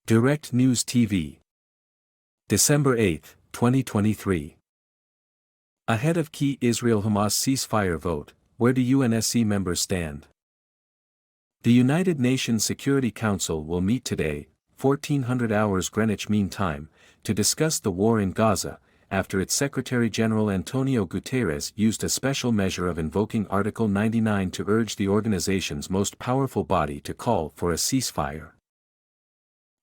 Direct News TV. December 8, 2023. Ahead of key Israel Hamas ceasefire vote, where do UNSC members stand? The United Nations Security Council will meet today, 1400 hours Greenwich Mean Time, to discuss the war in Gaza, after its Secretary-General Antonio Guterres used a special measure of invoking Article 99 to urge the organization's most powerful body to call for a ceasefire.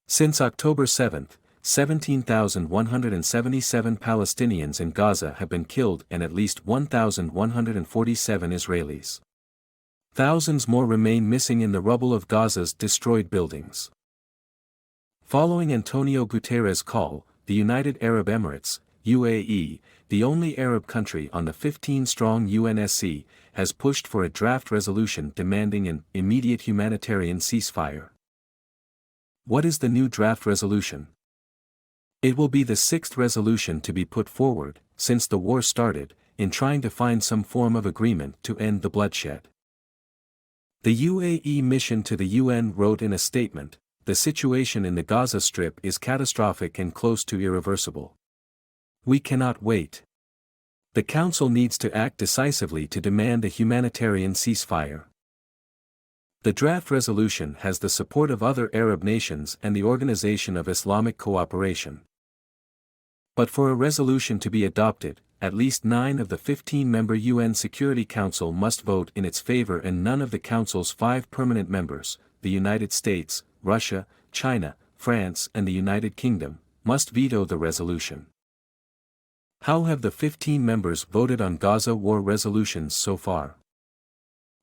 Since October 7, 17,177 Palestinians in Gaza have been killed and at least 1,147 Israelis. Thousands more remain missing in the rubble of Gaza's destroyed buildings. Following Antonio Guterres' call, the United Arab Emirates, UAE, the only Arab country on the 15-strong UNSC, has pushed for a draft resolution demanding an immediate humanitarian ceasefire. What is the new draft resolution? It will be the sixth resolution to be put forward, since the war started, in trying to find some form of agreement to end the bloodshed. The UAE mission to the UN wrote in a statement, "The situation in the Gaza Strip is catastrophic and close to irreversible. We cannot wait. The Council needs to act decisively to demand a humanitarian ceasefire." The draft resolution has the support of other Arab nations and the Organization of Islamic Cooperation. But for a resolution to be adopted, at least 9 of the 15-member UN Security Council must vote in its favor, and none of the Council's 5 permanent members, the United States, Russia, China, France and the United Kingdom, must veto the resolution. How have the 15 members voted on Gaza war resolutions so far?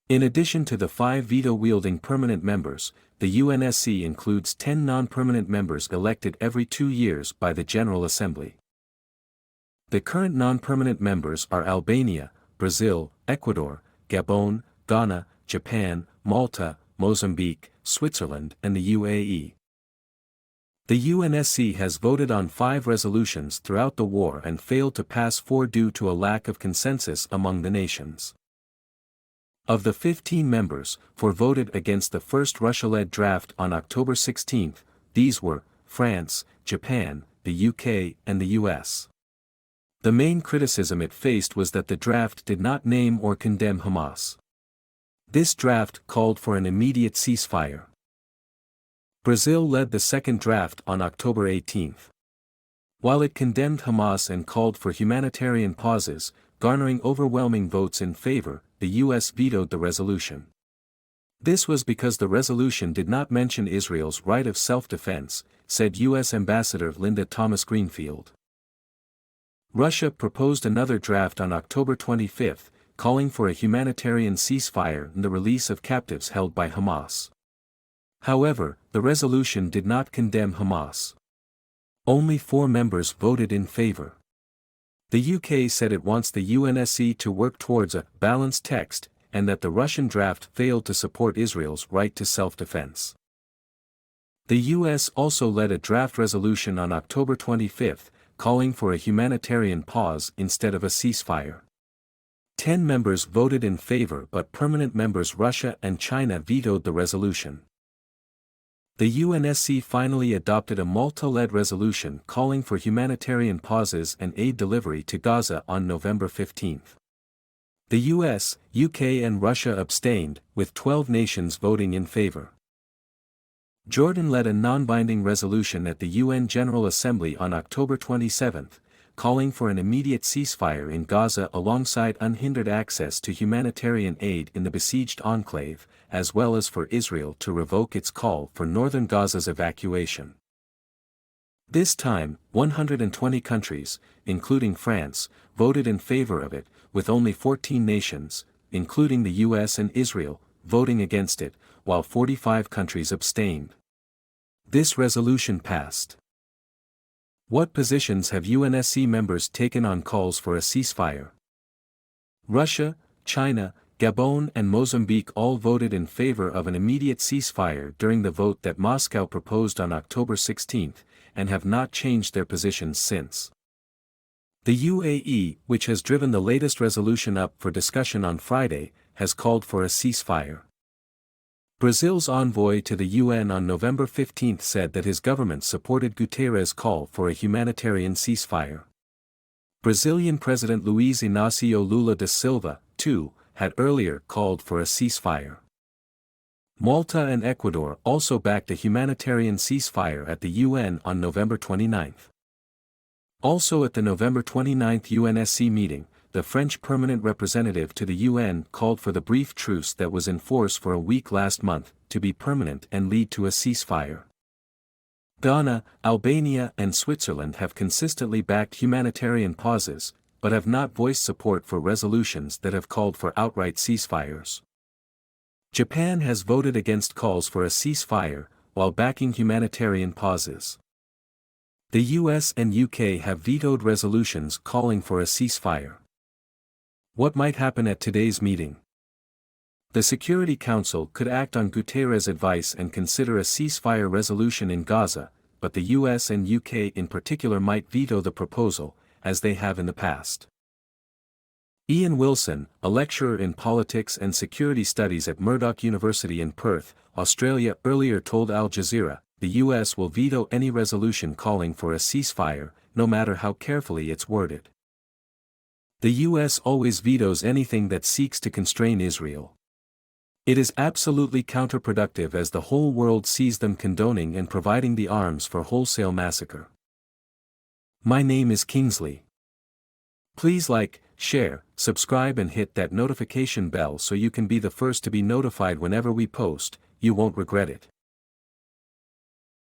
In addition to the 5 veto-wielding permanent members, the UNSC includes 10 non-permanent members elected every 2 years by the General Assembly. The current non-permanent members are Albania, Brazil, Ecuador, Gabon, Ghana, Japan, Malta, Mozambique, Switzerland and the UAE. The UNSC has voted on 5 resolutions throughout the war and failed to pass 4 due to a lack of consensus among the nations. Of the 15 members, 4 voted against the first Russia-led draft on October 16. These were France, Japan, the UK and the US. The main criticism it faced was that the draft did not name or condemn Hamas. This draft called for an immediate ceasefire. Brazil led the second draft on October 18. While it condemned Hamas and called for humanitarian pauses, garnering overwhelming votes in favor, the US vetoed the resolution. This was because the resolution did not mention Israel's right of self-defense, said US Ambassador Linda Thomas-Greenfield. Russia proposed another draft on October 25, calling for a humanitarian ceasefire and the release of captives held by Hamas. However, the resolution did not condemn Hamas. Only 4 members voted in favor. The UK said it wants the UNSC to work towards a balanced text, and that the Russian draft failed to support Israel's right to self-defense. The US also led a draft resolution on October 25, calling for a humanitarian pause instead of a ceasefire. 10 members voted in favor, but permanent members Russia and China vetoed the resolution. The UNSC finally adopted a Malta-led resolution calling for humanitarian pauses and aid delivery to Gaza on November 15. The US, UK and Russia abstained, with 12 nations voting in favor. Jordan led a non-binding resolution at the UN General Assembly on October 27, calling for an immediate ceasefire in Gaza alongside unhindered access to humanitarian aid in the besieged enclave, as well as for Israel to revoke its call for northern Gaza's evacuation. This time, 120 countries, including France, voted in favor of it, with only 14 nations, including the US and Israel, voting against it, while 45 countries abstained. This resolution passed. What positions have UNSC members taken on calls for a ceasefire? Russia, China, Gabon and Mozambique all voted in favor of an immediate ceasefire during the vote that Moscow proposed on October 16, and have not changed their positions since. The UAE, which has driven the latest resolution up for discussion on Friday, has called for a ceasefire. Brazil's envoy to the UN on November 15 said that his government supported Guterres' call for a humanitarian ceasefire. Brazilian President Luiz Inácio Lula da Silva, too, had earlier called for a ceasefire. Malta and Ecuador also backed a humanitarian ceasefire at the UN on November 29. Also at the November 29 UNSC meeting, the French permanent representative to the UN called for the brief truce that was in force for a week last month to be permanent and lead to a ceasefire. Ghana, Albania and Switzerland have consistently backed humanitarian pauses, but have not voiced support for resolutions that have called for outright ceasefires. Japan has voted against calls for a ceasefire, while backing humanitarian pauses. The US and UK have vetoed resolutions calling for a ceasefire. What might happen at today's meeting? The Security Council could act on Guterres' advice and consider a ceasefire resolution in Gaza, but the US and UK in particular might veto the proposal, as they have in the past. Ian Wilson, a lecturer in politics and security studies at Murdoch University in Perth, Australia, earlier told Al Jazeera, the US will veto any resolution calling for a ceasefire, no matter how carefully it's worded. The US always vetoes anything that seeks to constrain Israel. It is absolutely counterproductive as the whole world sees them condoning and providing the arms for wholesale massacre. My name is Kingsley. Please like, share, subscribe and hit that notification bell so you can be the first to be notified whenever we post. You won't regret it.